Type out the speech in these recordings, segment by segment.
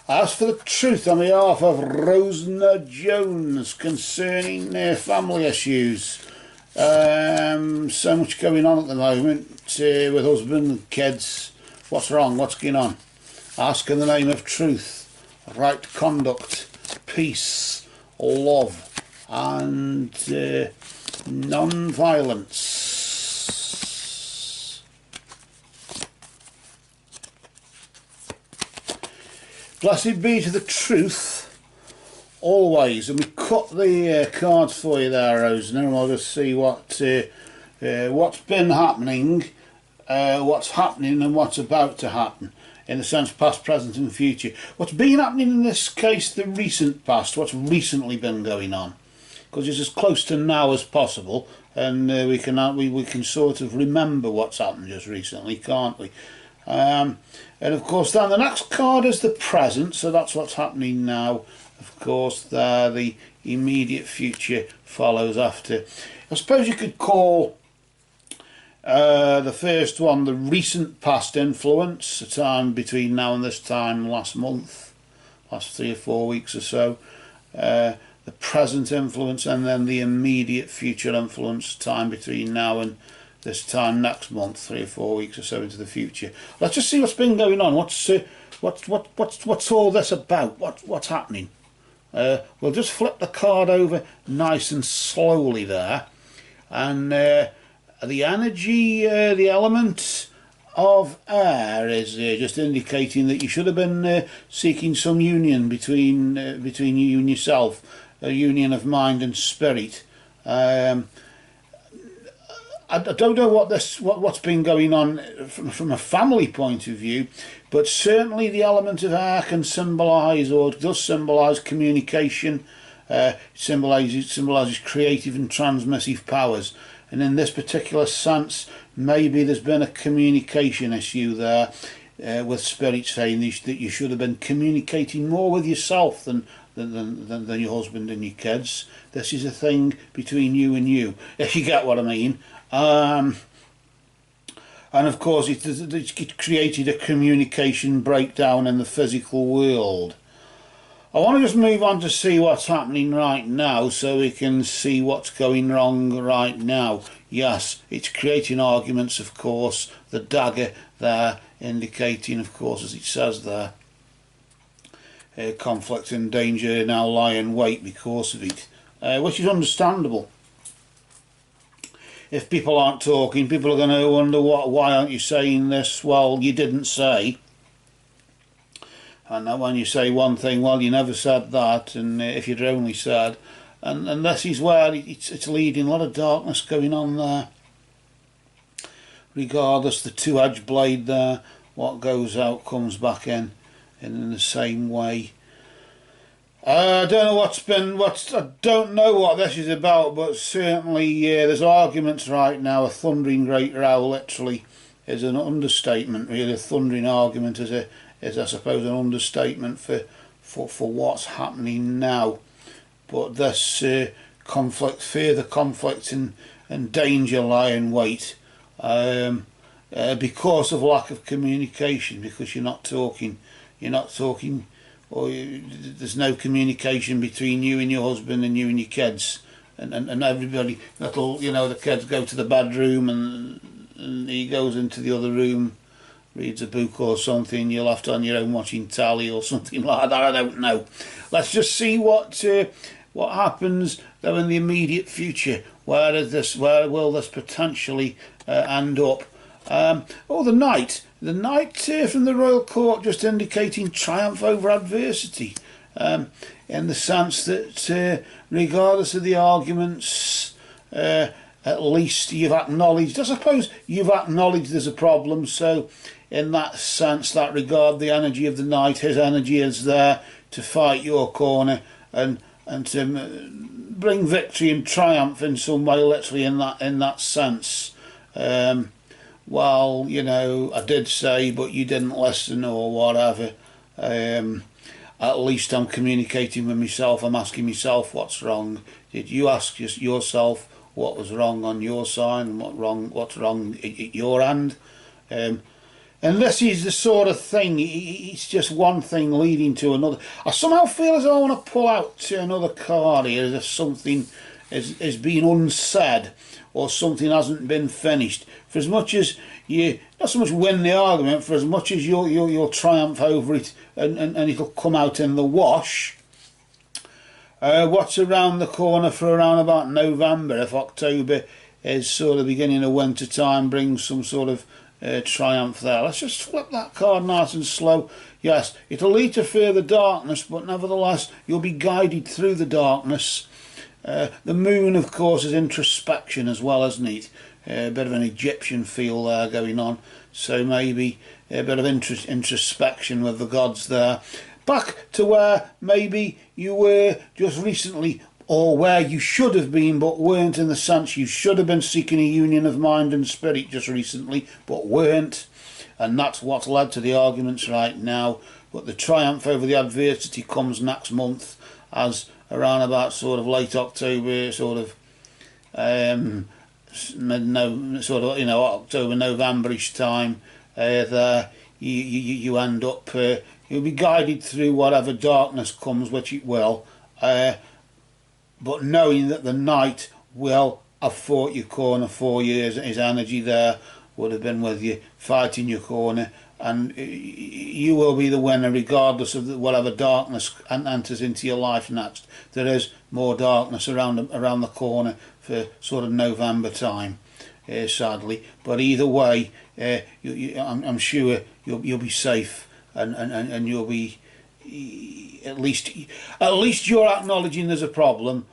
As for the truth on behalf of Rosena Jones concerning their family issues. So much going on at the moment with husband and kids. What's wrong? What's going on? Ask in the name of truth, right conduct, peace, love and non-violence. Blessed be to the truth always. And we cut the cards for you there, Rosena, and we'll just see what's been happening, what's happening and what's about to happen, in the sense past, present and future. What's been happening in this case, the recent past, what's recently been going on, because it's as close to now as possible, and we can sort of remember what's happened just recently, can't we? And of course then the next card is the present, so that's what's happening now. Of course there the immediate future follows after. I suppose you could call the first one the recent past influence, the time between now and this time last month, last 3 or 4 weeks or so, the present influence, and then the immediate future influence, time between now and this time next month, 3 or 4 weeks or so into the future. Let's just see what's been going on. What's all this about? What's happening? We'll just flip the card over nice and slowly there, and the energy, the element of air is just indicating that you should have been seeking some union between you and yourself, a union of mind and spirit. I don't know what's been going on from a family point of view, but certainly the element of air can symbolise, or does symbolise, communication. Symbolises creative and transmissive powers, and in this particular sense, maybe there's been a communication issue there, with spirit saying that you should have been communicating more with yourself than your husband and your kids. This is a thing between you and you, if you get what I mean. And of course it created a communication breakdown in the physical world. I want to just move on to see what's happening right now, so we can see what's going wrong right now. Yes, it's creating arguments, of course, the dagger there indicating, of course, as it says there, conflict and danger now lie in wait because of it, which is understandable. If people aren't talking, people are going to wonder, why aren't you saying this? Well, you didn't say. And when you say one thing, well, you never said that, and if you'd only said, and this is where it's leading, a lot of darkness going on there. Regardless, the two-edged blade there, what goes out comes back in the same way. I don't know I don't know what this is about, but certainly there's arguments right now. A thundering great row literally is an understatement, really. A thundering argument is I suppose an understatement for what's happening now. But this conflict, further conflict and danger lie in wait because of lack of communication, because you're not talking, or there's no communication between you and your husband and you and your kids, and everybody. The kids go to the bedroom and he goes into the other room, reads a book or something, you're left on your own watching telly or something like that. I don't know. Let's just see what happens though in the immediate future. Where will this potentially end up? The knight from the royal court, just indicating triumph over adversity, in the sense that regardless of the arguments, at least you've acknowledged, I suppose you've acknowledged there's a problem, so in that sense, that regard, the energy of the knight, his energy is there to fight your corner and to bring victory and triumph in some way, literally in that sense. Well, I did say, but you didn't listen or whatever. At least I'm communicating with myself. I'm asking myself what's wrong. Did you ask yourself what was wrong on your side and what's wrong at your end? And this is the sort of thing, it's just one thing leading to another. I somehow feel as though I want to pull out another card here, as if something is being unsaid, or something hasn't been finished. For as much as you, not so much win the argument, for as much as you'll triumph over it, and it'll come out in the wash. What's around the corner for around about November, if October is sort of beginning of winter time, brings some sort of triumph there. Let's just flip that card nice and slow. Yes, it'll lead to further darkness, but nevertheless you'll be guided through the darkness. The moon, of course, is introspection as well, isn't it? A bit of an Egyptian feel there going on, so maybe a bit of introspection with the gods there. Back to where maybe you were just recently, or where you should have been but weren't, in the sense you should have been seeking a union of mind and spirit just recently but weren't, and that's what's led to the arguments right now. But the triumph over the adversity comes next month, as around about sort of late October, sort of October, Novemberish time, there you end up, you'll be guided through whatever darkness comes, which it will, but knowing that the night will have fought your corner for you. His energy there would have been with you, fighting your corner, and you will be the winner regardless of whatever darkness enters into your life next. There is more darkness around the corner for sort of November time, sadly, but either way, I'm sure you'll be safe, and you'll be, at least you're acknowledging there's a problem,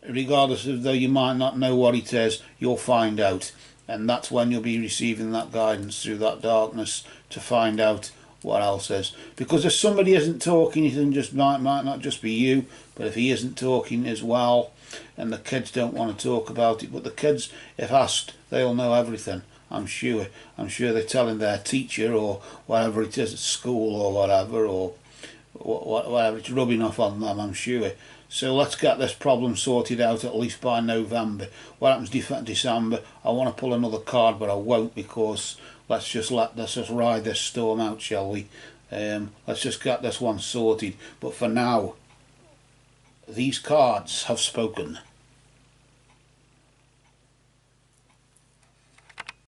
regardless of though you might not know what it is. You'll find out, and that's when you'll be receiving that guidance through that darkness to find out what else is. Because if somebody isn't talking, it might not just be you, but if he isn't talking as well, and the kids don't want to talk about it, but the kids, if asked, they'll know everything. I'm sure they're telling their teacher or whatever it is at school or whatever, or whatever, it's rubbing off on them, I'm sure. So let's get this problem sorted out at least by November. What happens December? I want to pull another card, but I won't, because let's just ride this storm out, shall we? Let's just get this one sorted. But for now, these cards have spoken.